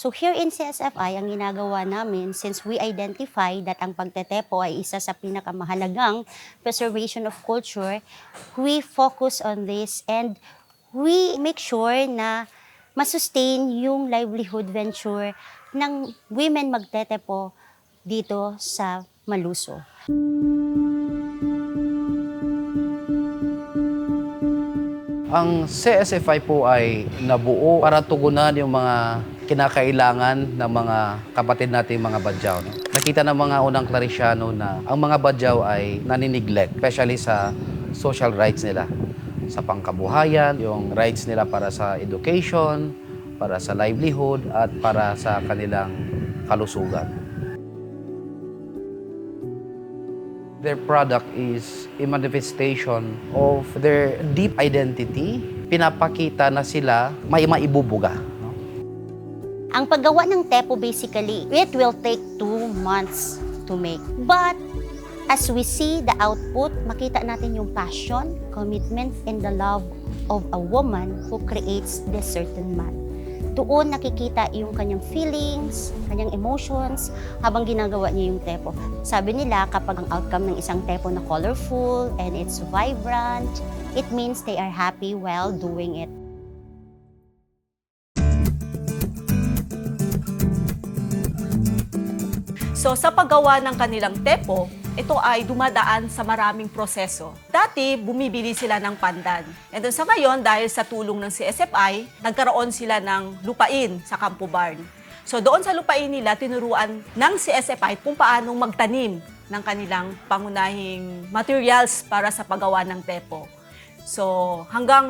So here in CSFI, ang ginagawa namin, since we identify that ang pagtetepo ay isa sa pinakamahalagang preservation of culture, we focus on this and we make sure na masustain yung livelihood venture ng women magtetepo dito sa Maluso. Ang CSFI po ay nabuo para tugunan yung mga kinakailangan ng mga kapatid nating mga Badyaw. No? Nakita ng mga unang Clariciano na ang mga Badyaw ay naniniglect, especially sa social rights nila. Sa pangkabuhayan, yung rights nila para sa education, para sa livelihood, at para sa kanilang kalusugan. Their product is a manifestation of their deep identity. Pinapakita na sila may maibubuga. No? Ang paggawa ng tepo basically, it will take 2 months to make. But as we see the output, makita natin yung passion, commitment, and the love of a woman who creates this certain man. Doon nakikita yung kanyang feelings, kanyang emotions, habang ginagawa niya yung tepo. Sabi nila, kapag ang outcome ng isang tepo na colorful and it's vibrant, it means they are happy while doing it. So sa paggawa ng kanilang tepo, ito ay dumadaan sa maraming proseso. Dati, bumibili sila ng pandan. And then sa ngayon, dahil sa tulong ng CSFI, nagkaroon sila ng lupain sa Campo Barn. So doon sa lupain nila, tinuruan ng CSFI kung paanong magtanim ng kanilang pangunahing materials para sa paggawa ng tepo. So hanggang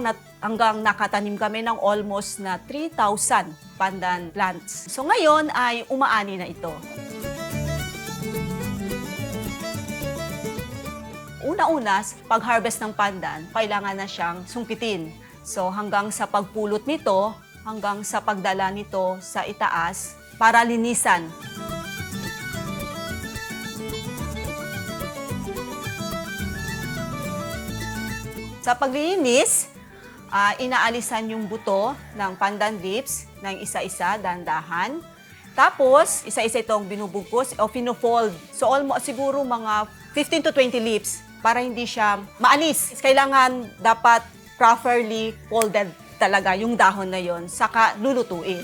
nakatanim kami ng almost na 3,000 pandan plants. So ngayon ay umaani na ito. Una-una, pag-harvest ng pandan, kailangan na siyang sungkitin. So hanggang sa pagpulot nito, hanggang sa pagdala nito sa itaas para linisan. Sa paglilinis, inaalisan yung buto ng pandan leaves ng isa-isa, dahan-dahan. Tapos, isa-isa itong binubugkos o fino-fold. So almost siguro mga 15 to 20 leaves para hindi siya maalis. Kailangan dapat properly folded talaga yung dahon na yon, saka lulutuin.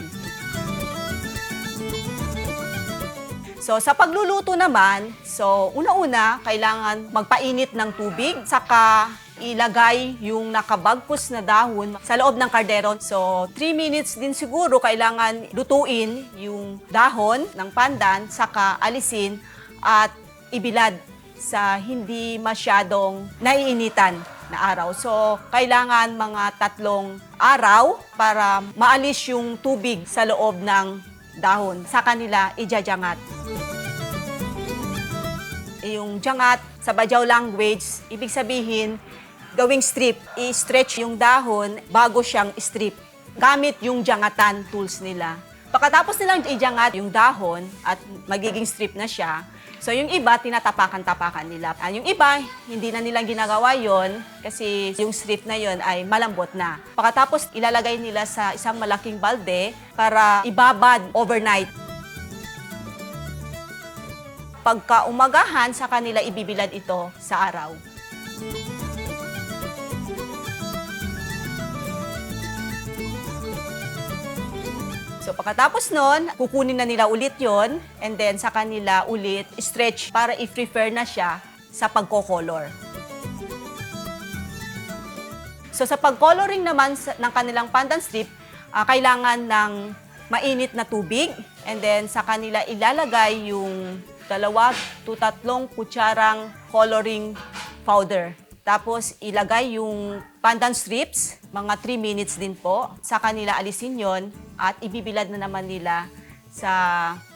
So sa pagluluto naman, so una-una kailangan magpainit ng tubig, saka ilagay yung nakabagpos na dahon sa loob ng kaldero. So 3 minutes din siguro kailangan lutuin yung dahon ng pandan, saka alisin at ibilad sa hindi masyadong naiinitan na araw. So, kailangan mga 3 araw para maalis yung tubig sa loob ng dahon. Sa kanila, ijajangat. Yung jangat, sa Badyaw language, ibig sabihin, gawing strip. I-stretch yung dahon bago siyang strip. Gamit yung jangatan tools nila. Pagkatapos nilang ijangat yung dahon at magiging strip na siya, so yung iba, tinatapakan-tapakan nila. Yung iba, hindi na nilang ginagawa yon kasi yung strip na yon ay malambot na. Pagkatapos, ilalagay nila sa isang malaking balde para ibabad overnight. Pagka umagahan, sa kanila ibibilad ito sa araw. So pagkatapos nun, kukunin na nila ulit yon and then sa kanila ulit stretch para i-prepare na siya sa pagko-color. So sa pag-coloring naman ng kanilang pandan strip, kailangan ng mainit na tubig and then sa kanila ilalagay yung 2 to 3 kutsarang coloring powder. Tapos ilagay yung pandan strips, mga 3 minutes din po. Sa kanila alisin yon at ibibilad na naman nila sa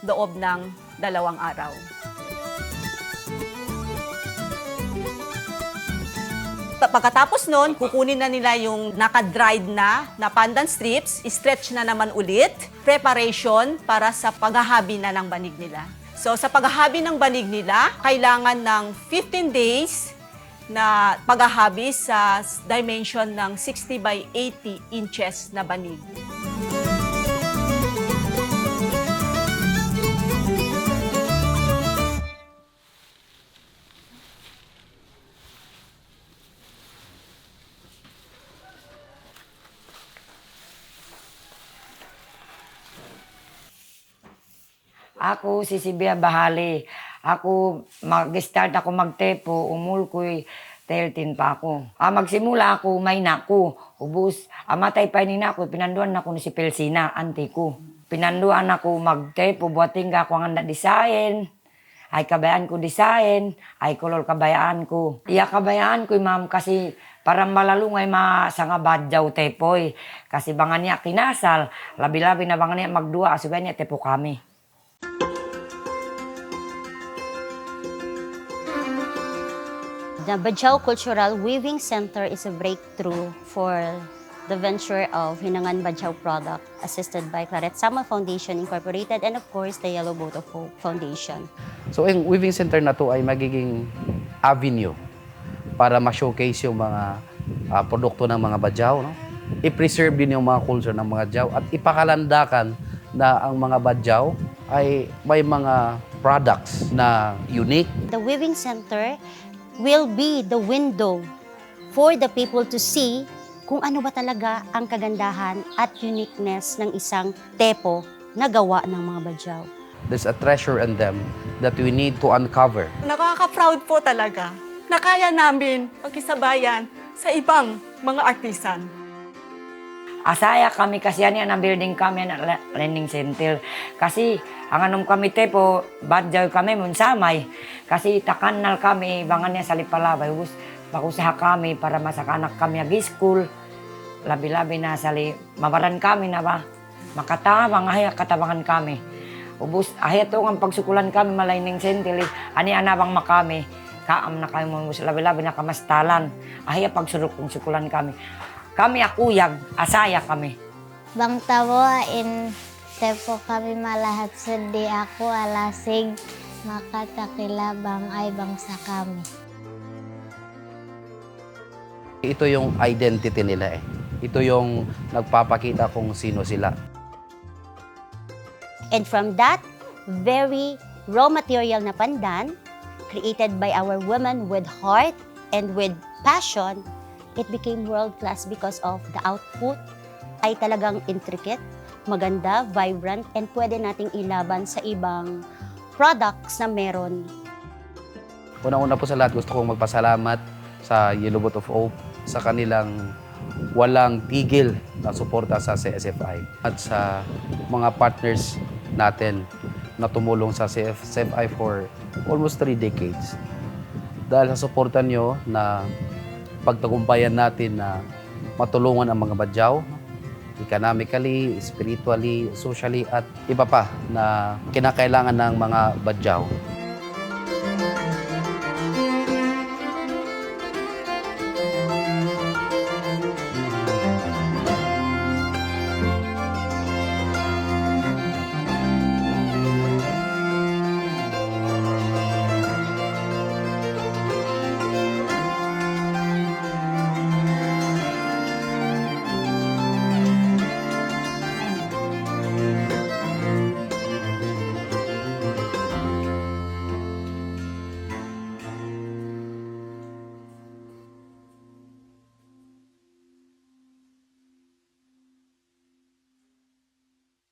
loob ng 2 araw. Pagkatapos nun, kukunin na nila yung naka-dried na pandan strips, stretch na naman ulit, preparation para sa paghahabi na ng banig nila. So sa paghahabi ng banig nila, kailangan ng 15 days na paghahabi sa dimension ng 60 by 80 inches na banig. Ako si Sibia Bahali. Ako mag-start ako magtepo, umul ko'y 13 pa ako. Magsimula ako, may nako. Ubus, matay pa ni nako, pinanduan ako ni si Pelsina, auntie ko. Pinanduan ako magtepo, buhating ako ang design. Ay kabayaan ko design, ay kolor kabayaan ko. Iya kabayaan ko, ma'am, kasi parang malalungay sa nga badyaw tepoy. Kasi bangan niya kinasal, labi-labi na bangan niya magdua, asugan niya tepo kami. The Bajau Cultural Weaving Center is a breakthrough for the venture of Hinangan Bajau product assisted by Claret Sama Foundation Incorporated and of course the Yellow Boat of Hope Foundation. So, yung weaving center na to ay magiging avenue para ma-showcase yung mga produkto ng mga Bajau, no? I-preserve din yung mga culture ng mga Bajau at ipakalandakan na ang mga Bajau ay may mga products na unique. The Weaving Center will be the window for the people to see kung ano ba talaga ang kagandahan at uniqueness ng isang tepo na gawa ng mga Bajau. There's a treasure in them that we need to uncover. Nakaka-proud po talaga na kaya namin pagkisabayan sa ibang mga artisan. Asaya kami kasi yan ang building kami na learning center. Kasi ang anong kami tepo, badyaw kami munsamay. Kasi takanal kami, bangan niya sa lipalabay. Pakusaha kami para masakanak kami ag-school. Labi-labi na sali, mabaran kami na ba? Makatabang, ahaya katabangan kami. Ubus, ahaya to ang pagsukulan kami malaining sentil. Ani anabang makami, kaam na kami mo, labi-labi na kamastalan. Ahaya pagsurok kong sukulan kami. Kami akuyag, asaya kami. Bang tawa in tepo kami malahat sudi ako alasig makatakilabang ay bangsa kami. Ito yung identity nila eh. Ito yung nagpapakita kung sino sila. And from that very raw material na pandan, created by our women with heart and with passion, it became world-class because of the output ay talagang intricate, maganda, vibrant, and pwede nating ilaban sa ibang products na meron. Una-una po sa lahat, gusto kong magpasalamat sa Yellow Boat of Hope sa kanilang walang tigil na suporta sa CSFI at sa mga partners natin na tumulong sa CSFI for almost 3 decades. Dahil sa suporta nyo na pagtagumpayan natin na matulungan ang mga Bajau, economically, spiritually, socially, at iba pa na kinakailangan ng mga Bajau.